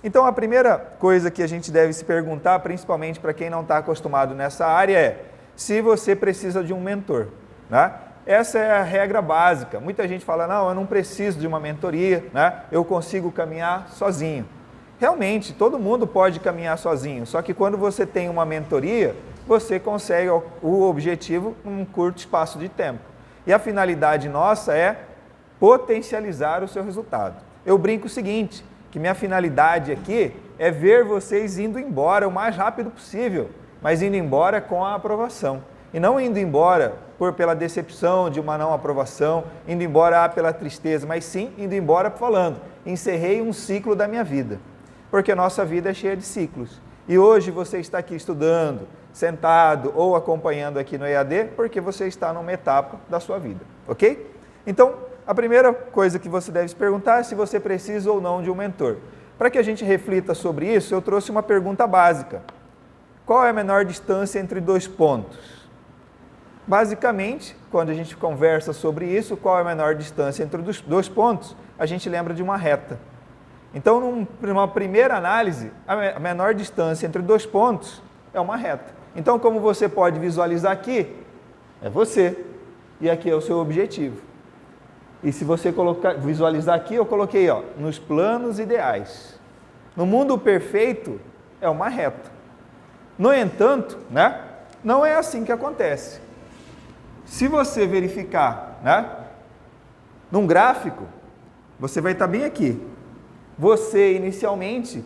Então, a primeira coisa que a gente deve se perguntar, principalmente para quem não está acostumado nessa área, é se você precisa de um mentor, né? Essa é a regra básica. Muita gente fala, não, eu não preciso de uma mentoria, né? Eu consigo caminhar sozinho. Realmente, todo mundo pode caminhar sozinho, só que quando você tem uma mentoria, você consegue o objetivo num curto espaço de tempo. E a finalidade nossa é potencializar o seu resultado. Eu brinco o seguinte, que minha finalidade aqui é ver vocês indo embora o mais rápido possível, mas indo embora com a aprovação. E não indo embora pela decepção de uma não aprovação, indo embora pela tristeza, mas sim indo embora falando, encerrei um ciclo da minha vida. Porque a nossa vida é cheia de ciclos. E hoje você está aqui estudando, sentado ou acompanhando aqui no EAD, porque você está numa etapa da sua vida, ok? Então, a primeira coisa que você deve se perguntar é se você precisa ou não de um mentor. Para que a gente reflita sobre isso, eu trouxe uma pergunta básica. Qual é a menor distância entre dois pontos? Basicamente, quando a gente conversa sobre isso, qual é a menor distância entre os dois pontos? A gente lembra de uma reta. Então, numa primeira análise, a menor distância entre dois pontos é uma reta. Então, como você pode visualizar aqui, é você, e aqui é o seu objetivo. E se você visualizar aqui, eu coloquei nos planos ideais. No mundo perfeito, é uma reta. No entanto, né, não é assim que acontece. Se você verificar, né, num gráfico, você vai estar bem aqui. Você, inicialmente,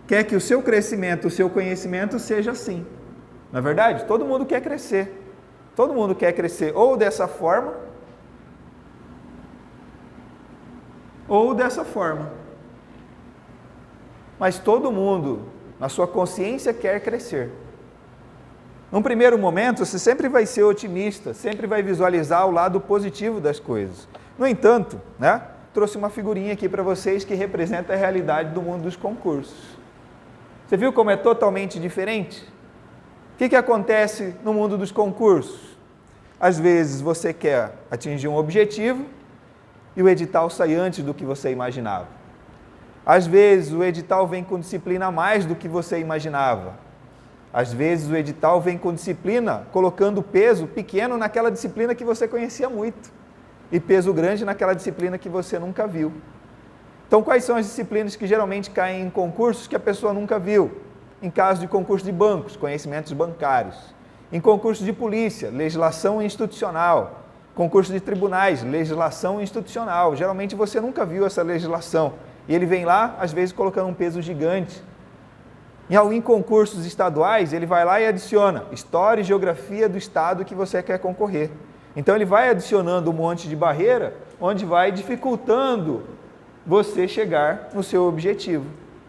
quer que o seu crescimento, o seu conhecimento seja assim. Não é verdade? Todo mundo quer crescer. Todo mundo quer crescer ou dessa forma, ou dessa forma. Mas todo mundo, na sua consciência, quer crescer. Num primeiro momento, você sempre vai ser otimista, sempre vai visualizar o lado positivo das coisas. No entanto, né, trouxe uma figurinha aqui para vocês que representa a realidade do mundo dos concursos. Você viu como é totalmente diferente? O que acontece no mundo dos concursos? Às vezes você quer atingir um objetivo e o edital sai antes do que você imaginava. Às vezes o edital vem com disciplina a mais do que você imaginava. Às vezes o edital vem com disciplina colocando peso pequeno naquela disciplina que você conhecia muito e peso grande naquela disciplina que você nunca viu. Então, quais são as disciplinas que geralmente caem em concursos que a pessoa nunca viu? Em caso de concurso de bancos, conhecimentos bancários. Em concurso de polícia, legislação institucional. Concurso de tribunais, legislação institucional. Geralmente você nunca viu essa legislação. E ele vem lá, às vezes, colocando um peso gigante. Em concursos estaduais, ele vai lá e adiciona história e geografia do estado que você quer concorrer. Então, ele vai adicionando um monte de barreira, onde vai dificultando você chegar no seu objetivo,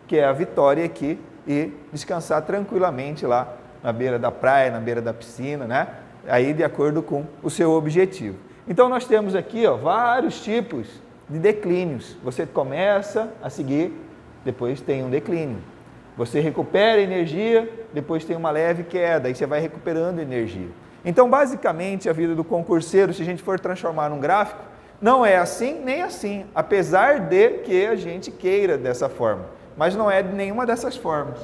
que é a vitória aqui e descansar tranquilamente lá na beira da praia, na beira da piscina, né? Aí de acordo com o seu objetivo. Então, nós temos aqui vários tipos de declínios. Você começa a seguir, depois tem um declínio. Você recupera energia, depois tem uma leve queda, aí você vai recuperando energia. Então, basicamente, a vida do concurseiro, se a gente for transformar num gráfico, não é assim nem assim, apesar de que a gente queira dessa forma, mas não é de nenhuma dessas formas.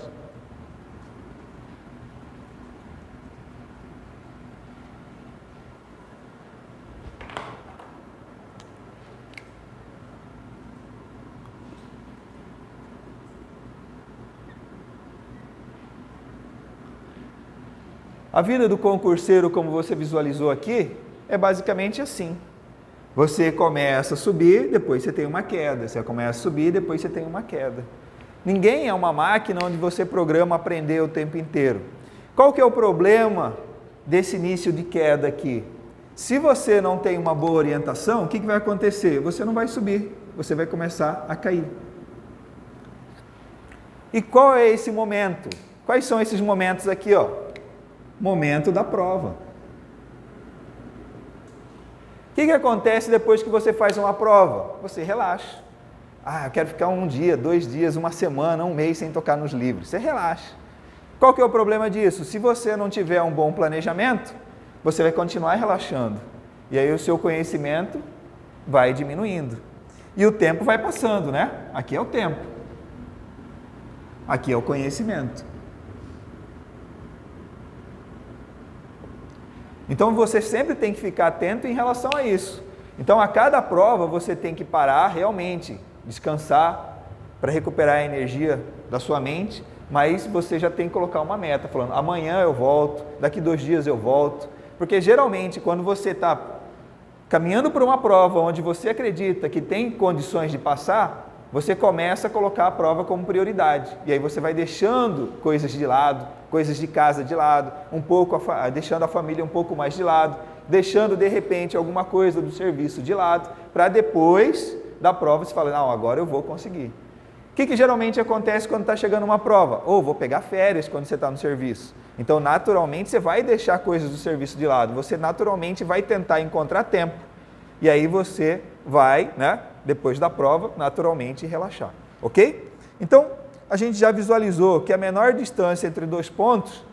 A vida do concurseiro, como você visualizou aqui, é basicamente assim. Você começa a subir, depois você tem uma queda. Você começa a subir, depois você tem uma queda. Ninguém é uma máquina onde você programa aprender o tempo inteiro. Qual que é o problema desse início de queda aqui? Se você não tem uma boa orientação, o que vai acontecer? Você não vai subir, você vai começar a cair. E qual é esse momento? Quais são esses momentos aqui, Momento da prova. O que acontece depois que você faz uma prova? Você relaxa. Eu quero ficar um dia, 2 dias, uma semana, um mês sem tocar nos livros. Você relaxa. Qual que é o problema disso? Se você não tiver um bom planejamento, você vai continuar relaxando. E aí o seu conhecimento vai diminuindo. E o tempo vai passando, né? Aqui é o tempo. Aqui é o conhecimento. Então você sempre tem que ficar atento em relação a isso. Então a cada prova você tem que parar realmente, descansar para recuperar a energia da sua mente, mas você já tem que colocar uma meta, falando amanhã eu volto, daqui 2 dias eu volto, porque geralmente quando você está caminhando por uma prova onde você acredita que tem condições de passar, você começa a colocar a prova como prioridade. E aí você vai deixando coisas de lado, coisas de casa de lado, deixando a família um pouco mais de lado, deixando de repente alguma coisa do serviço de lado, para depois da prova você falar, não, agora eu vou conseguir. O que geralmente acontece quando está chegando uma prova? Ou vou pegar férias quando você está no serviço. Então, naturalmente, você vai deixar coisas do serviço de lado, você naturalmente vai tentar encontrar tempo. E aí você vai, depois da prova, naturalmente relaxar. Ok? Então, a gente já visualizou que a menor distância entre 2 pontos,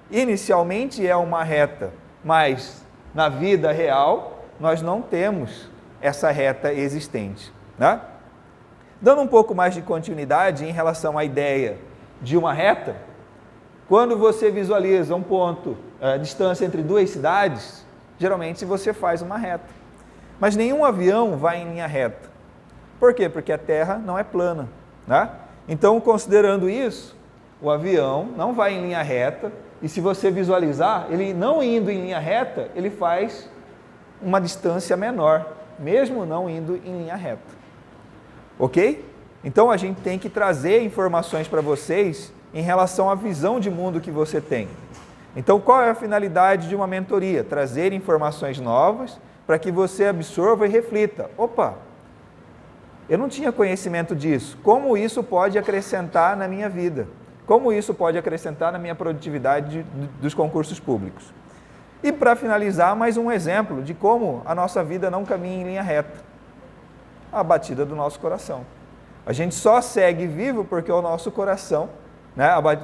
inicialmente é uma reta, mas na vida real, nós não temos essa reta existente. Dando um pouco mais de continuidade em relação à ideia de uma reta, quando você visualiza um ponto, a distância entre 2 cidades, geralmente você faz uma reta. Mas nenhum avião vai em linha reta. Por quê? Porque a Terra não é plana. Então, considerando isso, o avião não vai em linha reta, e se você visualizar, ele não indo em linha reta, ele faz uma distância menor, mesmo não indo em linha reta. Ok? Então, a gente tem que trazer informações para vocês em relação à visão de mundo que você tem. Então, qual é a finalidade de uma mentoria? Trazer informações novas para que você absorva e reflita. Opa, eu não tinha conhecimento disso. Como isso pode acrescentar na minha vida? Como isso pode acrescentar na minha produtividade dos concursos públicos? E para finalizar, mais um exemplo de como a nossa vida não caminha em linha reta. A batida do nosso coração. A gente só segue vivo porque o nosso coração,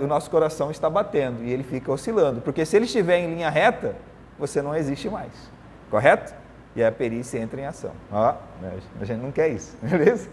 o nosso coração está batendo e ele fica oscilando. Porque se ele estiver em linha reta, você não existe mais. Correto? E aí a perícia entra em ação. A gente não quer isso, beleza?